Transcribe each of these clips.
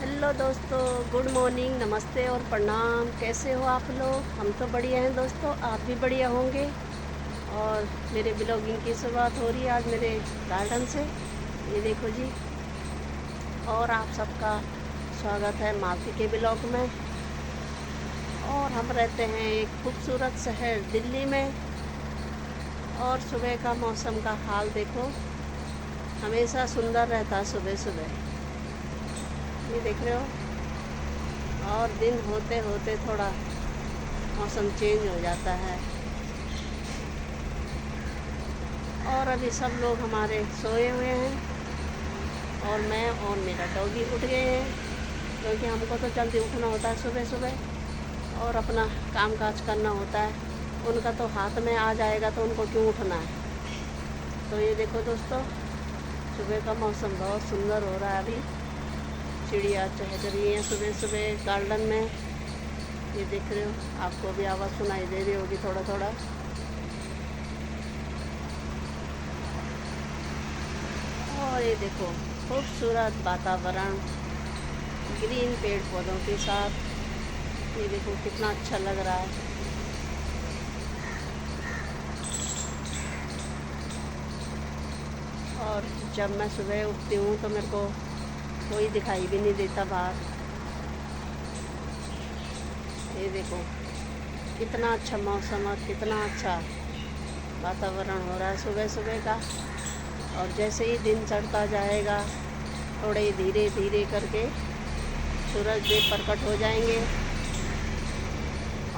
Hello दोस्तों, good morning, नमस्ते और प्रणाम। कैसे हो आप लोग? हम तो बढ़िया हैं दोस्तों, आप भी बढ़िया होंगे। और मेरे ब्लॉगिंग की शुरुआत हो रही है आज मेरे गार्डन से। ये देखो जी। और आप सबका स्वागत है मालती के ब्लॉग में। और हम रहते हैं एक खूबसूरत शहर दिल्ली में। और सुबह का मौसम का हाल देखो, हमेशा सुंदर रहता है सुबह सुबह। ये देख रहे हो। और दिन होते होते थोड़ा मौसम चेंज हो जाता है। और अभी सब लोग हमारे सोए हुए हैं और मैं और मेरा डॉगी उठ गए हैं, क्योंकि हमको तो जल्दी उठना होता है सुबह सुबह और अपना काम काज करना होता है। उनका तो हाथ में आ जाएगा तो उनको क्यों उठना है। तो ये देखो दोस्तों, सुबह का मौसम बहुत सुंदर हो रहा है। अभी चिड़िया चहक रही हैं सुबह सुबह गार्डन में। ये देख रहे हो, आपको भी आवाज़ सुनाई दे रही होगी थोड़ा थोड़ा। और ये देखो, खूबसूरत वातावरण ग्रीन पेड़ पौधों के साथ। ये देखो कितना अच्छा लग रहा है। और जब मैं सुबह उठती हूँ तो मेरे को कोई दिखाई भी नहीं देता बाहर। ये देखो कितना अच्छा मौसम और कितना अच्छा वातावरण हो रहा है सुबह सुबह का। और जैसे ही दिन चढ़ता जाएगा, थोड़े धीरे धीरे करके सूरज देव प्रकट हो जाएंगे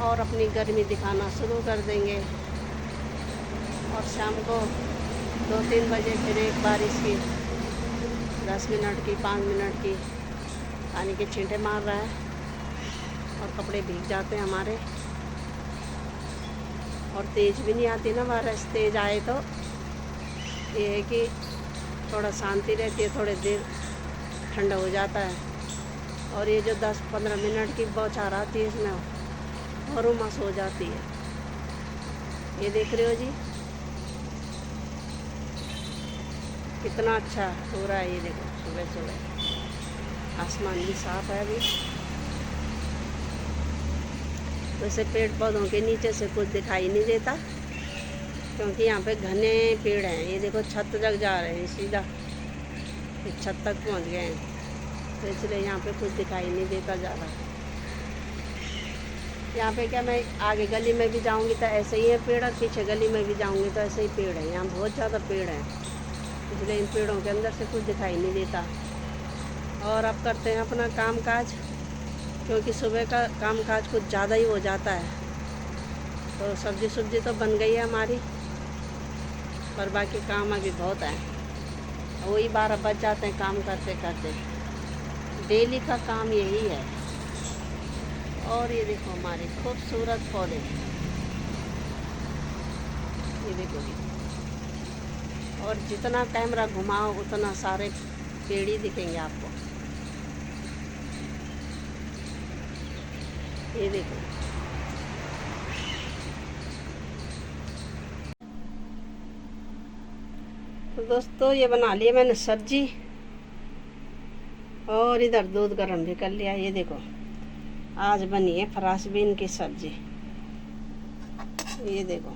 और अपनी गर्मी दिखाना शुरू कर देंगे। और शाम को 2-3 बजे फिर एक बारिश की 10 मिनट की 5 मिनट की पानी के छींटे मार रहा है और कपड़े भीग जाते हैं हमारे। और तेज़ भी नहीं आती ना बारिश। तेज़ आए तो ये है कि थोड़ा शांति रहती है, थोड़ी देर ठंडा हो जाता है। और ये जो 10-15 मिनट की बौछार आती है, इसमें और उमस हो जाती है। ये देख रहे हो जी, कितना अच्छा हो रहा है। ये देखो सुबह सुबह आसमान भी साफ है अभी। वैसे पेड़ पौधों के नीचे से कुछ दिखाई नहीं देता, क्योंकि यहाँ पे घने पेड़ हैं। ये देखो छत तक जा रहे हैं, सीधा छत तक पहुँच गए हैं, तो इसलिए यहाँ पे कुछ दिखाई नहीं देता ज़्यादा। यहाँ पे क्या, मैं आगे गली में भी जाऊँगी तो ऐसे ही है पेड़, और पीछे गली में भी जाऊँगी तो ऐसे ही पेड़ है। यहाँ बहुत ज़्यादा पेड़ हैं, इसलिए इन पेड़ों के अंदर से कुछ दिखाई नहीं देता। और अब करते हैं अपना काम काज, क्योंकि सुबह का काम काज कुछ ज़्यादा ही हो जाता है। तो सब्जी तो बन गई है हमारी, पर बाकी काम अभी बहुत है। वही 12 बज जाते हैं काम करते करते। डेली का काम यही है। और ये देखो हमारे खूबसूरत पौधे, ये देखो जी। और जितना कैमरा घुमाओ उतना सारे पेड़ ही दिखेंगे आपको। ये देखो, तो दोस्तों ये बना लिया मैंने सब्जी, और इधर दूध गर्म भी कर लिया। ये देखो आज बनी है फ्रांस बीन की सब्जी। ये देखो,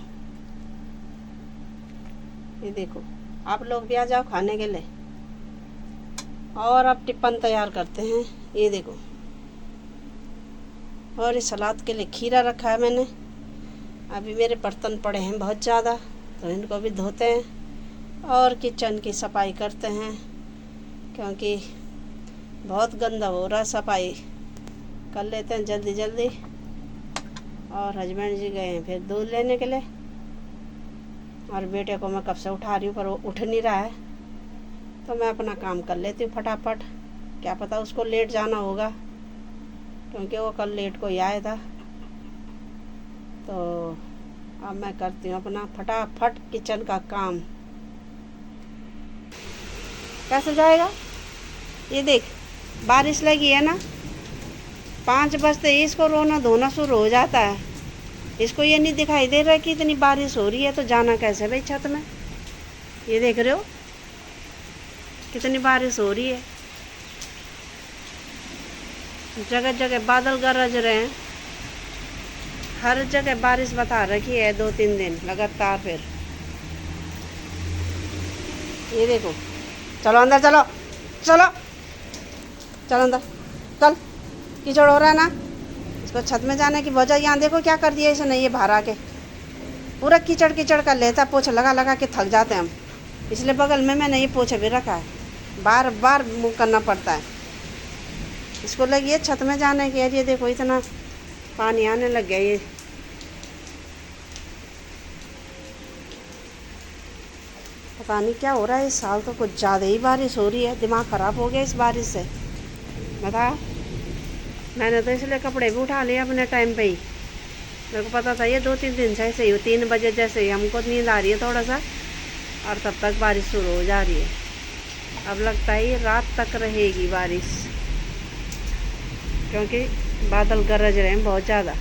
ये देखो, आप लोग भी आ जाओ खाने के लिए। और अब टिफ़िन तैयार करते हैं। ये देखो, और इस सलाद के लिए खीरा रखा है मैंने। अभी मेरे बर्तन पड़े हैं बहुत ज़्यादा, तो इनको भी धोते हैं और किचन की सफाई करते हैं, क्योंकि बहुत गंदा हो रहा। सफाई कर लेते हैं जल्दी जल्दी। और हस्बैंड जी गए हैं फिर दूध लेने के लिए, और बेटे को मैं कब से उठा रही हूँ पर वो उठ नहीं रहा है, तो मैं अपना काम कर लेती हूँ फटाफट। क्या पता उसको लेट जाना होगा, क्योंकि वो कल लेट को ही आया था। तो अब मैं करती हूँ अपना फटाफट किचन का काम। कैसे जाएगा? ये देख, बारिश लगी है ना, 5 बजते ही इसको रोना धोना शुरू हो जाता है। इसको ये नहीं दिखाई दे रहा है कि इतनी बारिश हो रही है, तो जाना कैसे भाई छत में। ये देख रहे हो कितनी बारिश हो रही है। जगह जगह बादल गरज रहे हैं, हर जगह बारिश बता रखी है 2-3 दिन लगातार। फिर ये देखो, चलो अंदर, चलो चलो चलो अंदर, चल। कीचड़ हो रहा है ना, इसको छत में जाने की वजह। यहाँ देखो क्या कर दिया इसने, ये बाहर आके पूरा कीचड़ कीचड़ कर लेता। पोछा लगा लगा के थक जाते हैं हम, इसलिए बगल में मैंने ये पोछा भी रखा है, बार बार मुँह करना पड़ता है। इसको लगी है छत में जाने की। ये देखो इतना पानी आने लग गया। ये पता नहीं क्या हो रहा है, इस साल तो कुछ ज़्यादा ही बारिश हो रही है। दिमाग ख़राब हो गया इस बारिश से, बता। मैंने तो इसलिए कपड़े भी उठा लिए अपने टाइम पे ही। मेरे को पता था ये 2-3 दिन से ऐसे ही 3 बजे जैसे ही हमको नींद आ रही है थोड़ा सा, और तब तक बारिश शुरू हो जा रही है। अब लगता है ये रात तक रहेगी बारिश, क्योंकि बादल गरज रहे हैं बहुत ज़्यादा।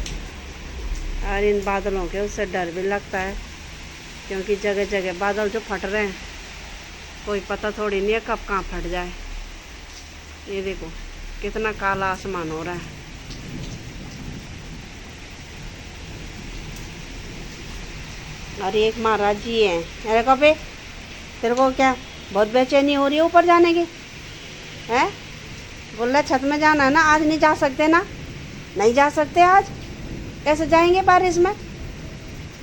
और इन बादलों के उससे डर भी लगता है, क्योंकि जगह जगह बादल जो फट रहे हैं, कोई पता थोड़ी नहीं है कब कहाँ फट जाए। ये देखो कितना काला आसमान हो रहा है। और एक महाराज जी हैं। अरे कपे, तेरे को क्या बहुत बेचैनी हो रही है ऊपर जाने की? है बोल रहा छत में जाना है ना, आज नहीं जा सकते ना? नहीं जा सकते आज, कैसे जाएंगे बारिश में?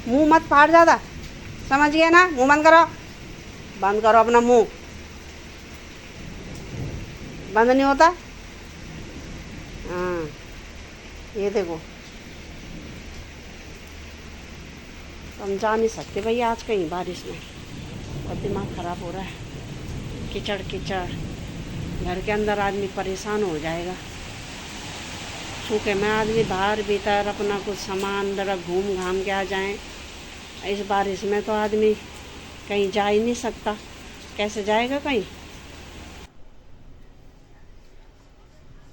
मुंह मत फाड़ ज़्यादा, समझ गया ना? मुंह बंद करो, बंद करो अपना मुंह। बंद नहीं होता? हाँ, ये देखो, हम जा नहीं सकते भाई आज कहीं बारिश में, और दिमाग ख़राब हो रहा है। कीचड़ कीचड़, घर के अंदर आदमी परेशान हो जाएगा। सूखे में आदमी बाहर भीतर अपना कुछ सामान जरा घूम घाम के आ जाएं। इस बारिश में तो आदमी कहीं जा ही नहीं सकता, कैसे जाएगा कहीं?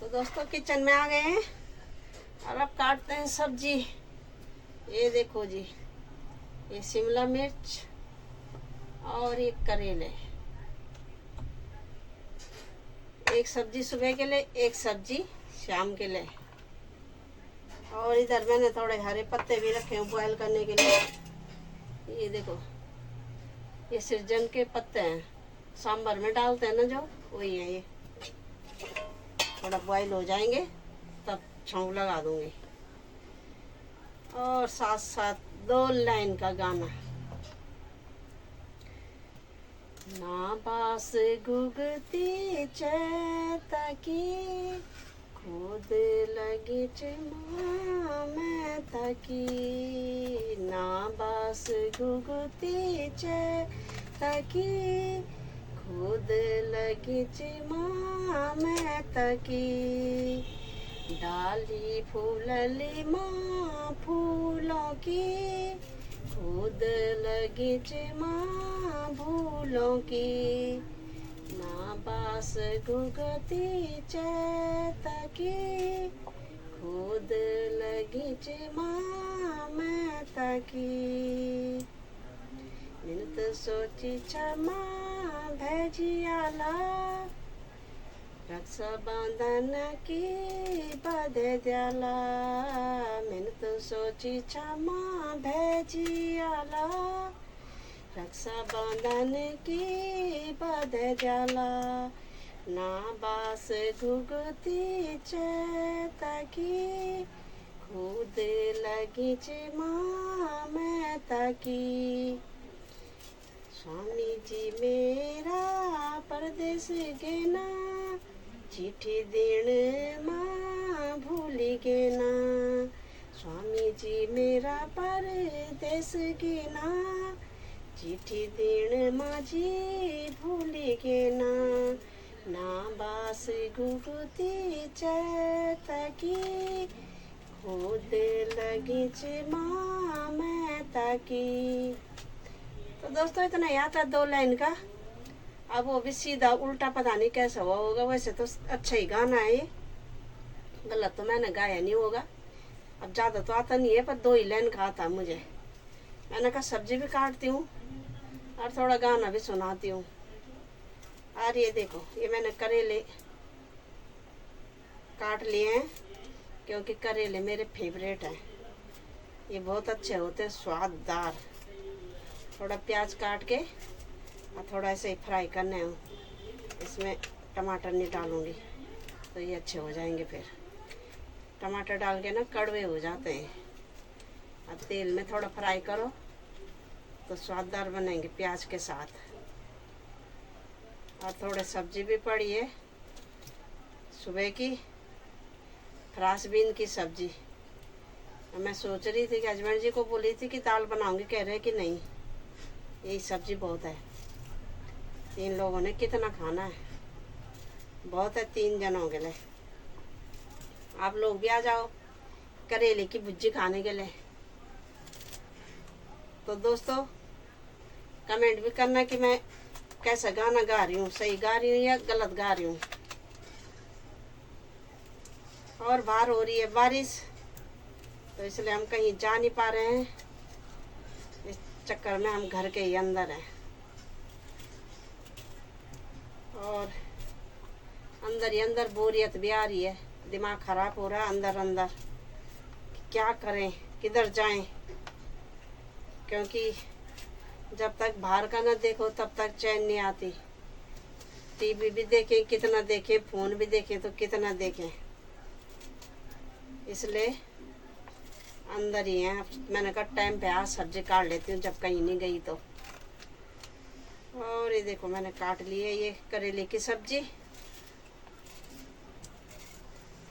तो दोस्तों किचन में आ गए हैं और अब काटते हैं सब्जी। ये देखो जी, ये शिमला मिर्च और एक करेले। एक सब्जी सुबह के लिए, एक सब्जी शाम के लिए। और इधर मैंने थोड़े हरे पत्ते भी रखे हैं बॉयल करने के लिए। ये देखो, ये सृजन के पत्ते हैं, सांभर में डालते हैं ना जो, वही है ये। थोड़ा बॉयल हो जाएंगे तब छौंक लगा दूंगी। और साथ साथ 2 लाइन का गाना। ना बास गुगती चैता की, खुद लगी चमा मैं तकी। ना बास गुगती चैता की, खुद लगी चमा मैं तकी। डाली फूलली माँ फूलों की, खुद लगी माँ भूलों की। ना बास गुगती चैता की, खुद लगी माँ मैं तकी। मिनत सोची क्षमा भेजियाला, रक्षा बंधन की बधे द्याला। मैंने तो सोची क्षमा भेजियाला, रक्षा बंधन की बधे द्याला। ना बास गुगती चैता की, खुद लगी माँ मैं तकी। स्वामी जी मेरा परदेश गेना, चिट्ठी देण माँ भूली गेना। स्वामी जी मेरा परदेश गेना, चिट्ठी देण माँ जी भूली गेना। ना बास गुगती चैता की, खुद लगी माँ मैं तकी। तो दोस्तों इतना याद था 2 लाइन का। अब वो भी सीधा उल्टा पता नहीं कैसा हुआ होगा। वैसे तो अच्छा ही गाना है ये, गलत तो मैंने गाया नहीं होगा। अब ज़्यादा तो आता नहीं है, पर 2 ही लाइन का आता मुझे। मैंने कहा सब्जी भी काटती हूँ और थोड़ा गाना भी सुनाती हूँ। और ये देखो, ये मैंने करेले काट लिए हैं, क्योंकि करेले मेरे फेवरेट हैं। ये बहुत अच्छे होते हैं, स्वाददार। थोड़ा प्याज काट के और थोड़ा ऐसे ही फ्राई करने हैं। इसमें टमाटर नहीं डालूँगी तो ये अच्छे हो जाएंगे। फिर टमाटर डाल के ना कड़वे हो जाते हैं। अब तेल में थोड़ा फ्राई करो तो स्वाददार बनेंगे प्याज के साथ। और थोड़े सब्जी भी पड़ी है सुबह की, फ्रांस बीन की सब्जी। मैं सोच रही थी कि हस्बैंड जी को बोली थी कि दाल बनाऊंगी, कह रहे कि नहीं यही सब्जी बहुत है। 3 लोगों ने कितना खाना है, बहुत है 3 जनों के लिए। आप लोग भी आ जाओ करेले की भुर्जी खाने के लिए। तो दोस्तों कमेंट भी करना कि मैं कैसा गाना गा रही हूँ, सही गा रही हूँ या गलत गा रही हूँ। और बाहर हो रही है बारिश, तो इसलिए हम कहीं जा नहीं पा रहे हैं। इस चक्कर में हम घर के ही अंदर हैं। और अंदर ही अंदर बोरियत भी आ रही है, दिमाग खराब हो रहा है अंदर अंदर। क्या करें, किधर जाएं, क्योंकि जब तक बाहर का न देखो तब तक चैन नहीं आती। टीवी भी देखें कितना देखें, फोन भी देखें तो कितना देखें, इसलिए अंदर ही हैं। मैंने कहा टाइम पे आज सब्जी काट लेती हूँ जब कहीं नहीं गई तो। और ये देखो मैंने काट ली है ये करेले की सब्जी।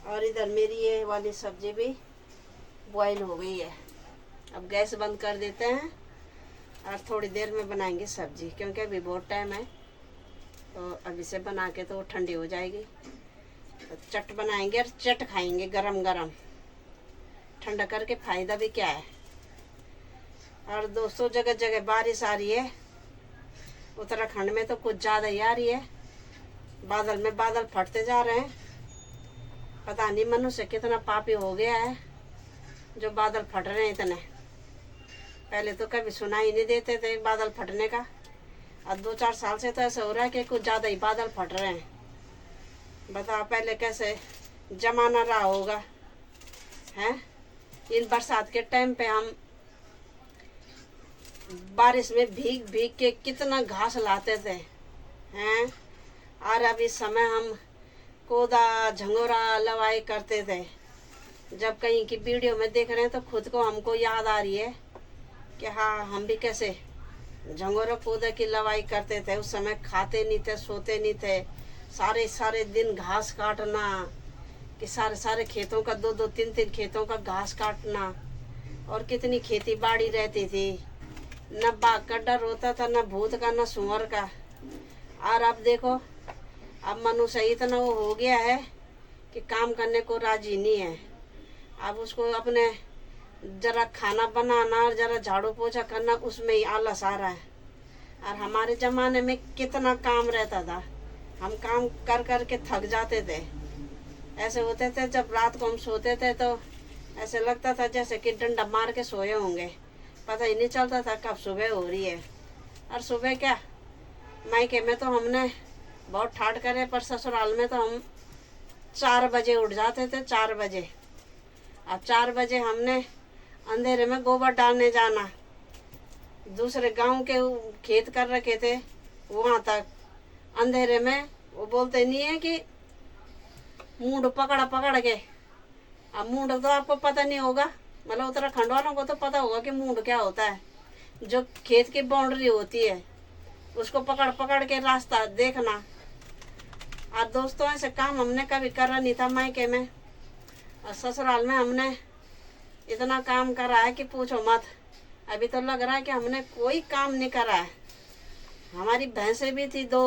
और इधर मेरी ये वाली सब्जी भी बॉईल हो गई है। अब गैस बंद कर देते हैं और थोड़ी देर में बनाएंगे सब्जी, क्योंकि अभी बहुत टाइम है। तो अभी से बना के तो वो ठंडी हो जाएगी। तो चट बनाएंगे और चट खाएंगे गरम गरम। ठंडा करके फायदा भी क्या है। और दोस्तों जगह जगह बारिश आ रही है। उत्तराखंड में तो कुछ ज़्यादा ही आ रही है। बादल में बादल फटते जा रहे हैं। पता नहीं मनुष्य कितना पापी हो गया है जो बादल फट रहे हैं इतने। पहले तो कभी सुनाई नहीं देते थे बादल फटने का। अब 2-4 साल से तो ऐसा हो रहा है कि कुछ ज़्यादा ही बादल फट रहे हैं। बताओ पहले कैसे जमाना रहा होगा, हैं। इन बरसात के टाइम पे हम बारिश में भीग भीग के कितना घास लाते थे, हैं। और अब इस समय हम कोदा झंगोरा लवाई करते थे। जब कहीं की वीडियो में देख रहे हैं तो खुद को हमको याद आ रही है कि हाँ हम भी कैसे झंगोरा कोदा की लवाई करते थे। उस समय खाते नहीं थे, सोते नहीं थे, सारे सारे दिन घास काटना, कि सारे सारे खेतों का 2-2, 3-3 खेतों का घास काटना। और कितनी खेती बाड़ी रहती थी, न बाघ का डर होता था, न भूत का, न सुअर का। और अब देखो अब मनुष्य इतना वो हो गया है कि काम करने को राजी नहीं है। अब उसको अपने जरा खाना बनाना और जरा झाड़ू पोछा करना उसमें ही आलस आ रहा है। और हमारे ज़माने में कितना काम रहता था, हम काम कर कर के थक जाते थे। ऐसे होते थे जब रात को हम सोते थे तो ऐसे लगता था जैसे कि डंडा मार के सोए होंगे, पता ही नहीं चलता था कब सुबह हो रही है। और सुबह क्या, मायके में तो हमने बहुत ठाट करे, पर ससुराल में तो हम 4 बजे उठ जाते थे, 4 बजे। अब 4 बजे हमने अंधेरे में गोबर डालने जाना। दूसरे गांव के खेत कर रखे थे, वहाँ तक अंधेरे में। वो बोलते नहीं है कि मूंड पकड़ पकड़ के। अब मूंड तो आपको पता नहीं होगा, मतलब उत्तराखंड वालों को तो पता होगा कि मूंड क्या होता है। जो खेत की बाउंड्री होती है उसको पकड़ पकड़ के रास्ता देखना। और दोस्तों ऐसे काम हमने कभी करा नहीं था मायके में। और ससुराल में हमने इतना काम करा है कि पूछो मत। अभी तो लग रहा है कि हमने कोई काम नहीं करा है। हमारी भैंसें भी थी 2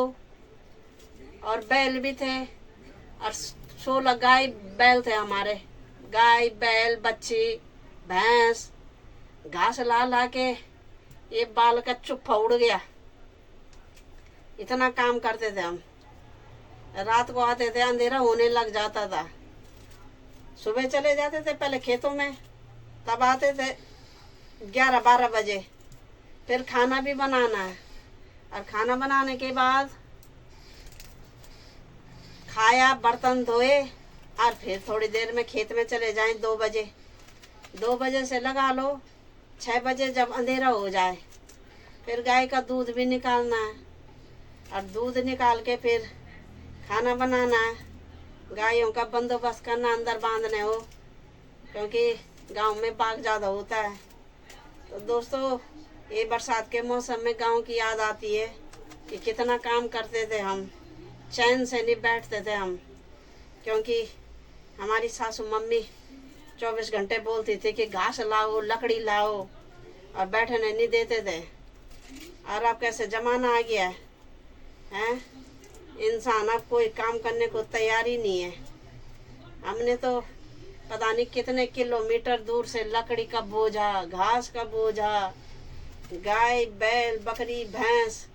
और बैल भी थे, और 16 गाय बैल थे हमारे। गाय बैल बच्ची भैंस, घास ला ला के ये बाल का चुप्पा उड़ गया। इतना काम करते थे हम। रात को आते थे, अंधेरा होने लग जाता था। सुबह चले जाते थे पहले खेतों में, तब आते थे 11-12 बजे। फिर खाना भी बनाना है, और खाना बनाने के बाद खाया, बर्तन धोए, और फिर थोड़ी देर में खेत में चले जाएं 2 बजे। 2 बजे से लगा लो 6 बजे जब अंधेरा हो जाए, फिर गाय का दूध भी निकालना है और दूध निकाल के फिर खाना बनाना है, गायों का बंदोबस्त करना, अंदर बांधने हो, क्योंकि गांव में बाघ ज़्यादा होता है। तो दोस्तों, ये बरसात के मौसम में गांव की याद आती है कि कितना काम करते थे हम, चैन से नहीं बैठते थे हम, क्योंकि हमारी सासू मम्मी 24 घंटे बोलती थी कि घास लाओ, लकड़ी लाओ, और बैठने नहीं देते थे। और अब कैसे ज़माना आ गया है, इंसान अब कोई काम करने को तैयार ही नहीं है। हमने तो पता नहीं कितने किलोमीटर दूर से लकड़ी का बोझा, घास का बोझा, गाय बैल बकरी भैंस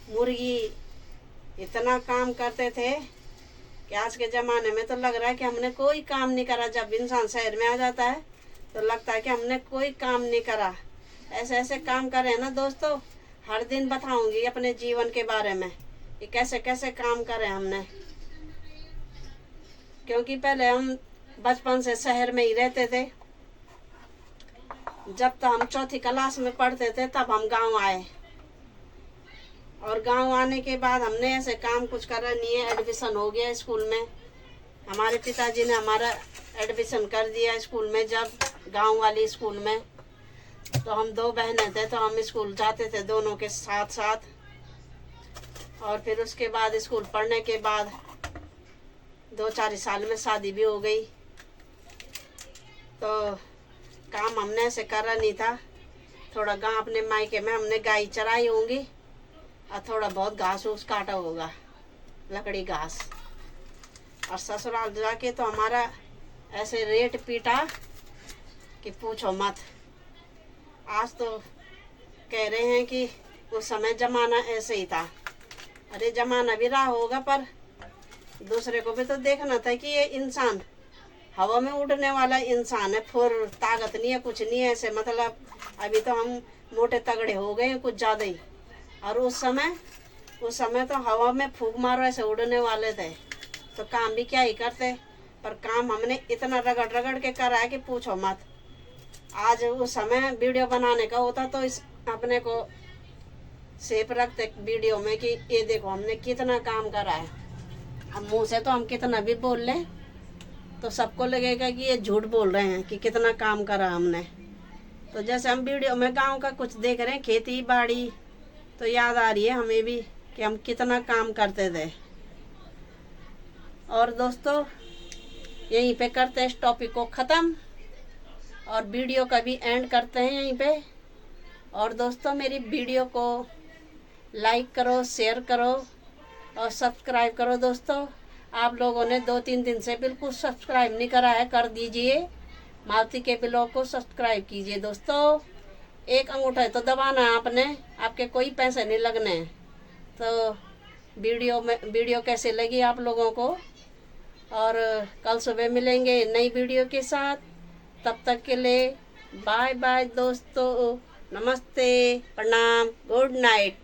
मुर्गी, इतना काम करते थे कि आज के ज़माने में तो लग रहा है कि हमने कोई काम नहीं करा। जब इंसान शहर में आ जाता है तो लगता है कि हमने कोई काम नहीं करा। ऐसे ऐसे काम करे ना दोस्तों, हर दिन बताऊंगी अपने जीवन के बारे में कि कैसे कैसे काम करे हमने, क्योंकि पहले हम बचपन से शहर में ही रहते थे। जब तक हम 4th क्लास में पढ़ते थे तब हम गांव आए, और गांव आने के बाद हमने ऐसे काम कुछ करा नहीं है। एडमिशन हो गया स्कूल में, हमारे पिताजी ने हमारा एडमिशन कर दिया स्कूल में, जब गांव वाली स्कूल में। तो हम 2 बहनें थे तो हम स्कूल जाते थे दोनों के साथ साथ। और फिर उसके बाद स्कूल पढ़ने के बाद 2-4 साल में शादी भी हो गई। तो काम हमने ऐसे करा नहीं था। थोड़ा गांव अपने मायके में हमने गाय चराई होंगी और थोड़ा बहुत घास उस काटा होगा, लकड़ी घास। और ससुराल जाके तो हमारा ऐसे रेट पीटा कि पूछो मत। आज तो कह रहे हैं कि उस समय ज़माना ऐसे ही था। अरे ज़माना भी रहा होगा, पर दूसरे को भी तो देखना था कि ये इंसान हवा में उड़ने वाला इंसान है, फुर ताकत नहीं है, कुछ नहीं है ऐसे। मतलब अभी तो हम मोटे तगड़े हो गए कुछ ज़्यादा ही, और उस समय तो हवा में फूंक मारो ऐसे उड़ने वाले थे। तो काम भी क्या ही करते, पर काम हमने इतना रगड़ रगड़ के करा है कि पूछो मत। आज उस समय वीडियो बनाने का होता तो इस अपने को सेफ रखते वीडियो में कि ये देखो हमने कितना काम करा है। अब मुँह से तो हम कितना भी बोल लें तो सबको लगेगा कि ये झूठ बोल रहे हैं कि कितना काम करा हमने। तो जैसे हम वीडियो में गांव का कुछ देख रहे हैं, खेती बाड़ी, तो याद आ रही है हमें भी कि हम कितना काम करते थे। और दोस्तों, यहीं पे करते हैं इस टॉपिक को ख़त्म, और वीडियो का भी एंड करते हैं यहीं पे। और दोस्तों, मेरी वीडियो को लाइक करो, शेयर करो और सब्सक्राइब करो। दोस्तों, आप लोगों ने 2-3 दिन से बिल्कुल सब्सक्राइब नहीं करा है, कर दीजिए। मालती के ब्लॉग को सब्सक्राइब कीजिए दोस्तों। एक अंगूठा है तो दबाना है आपने, आपके कोई पैसे नहीं लगने हैं। तो वीडियो कैसे लगी आप लोगों को, और कल सुबह मिलेंगे नई वीडियो के साथ। तब तक के लिए बाय बाय दोस्तों, नमस्ते, प्रणाम, गुड नाइट।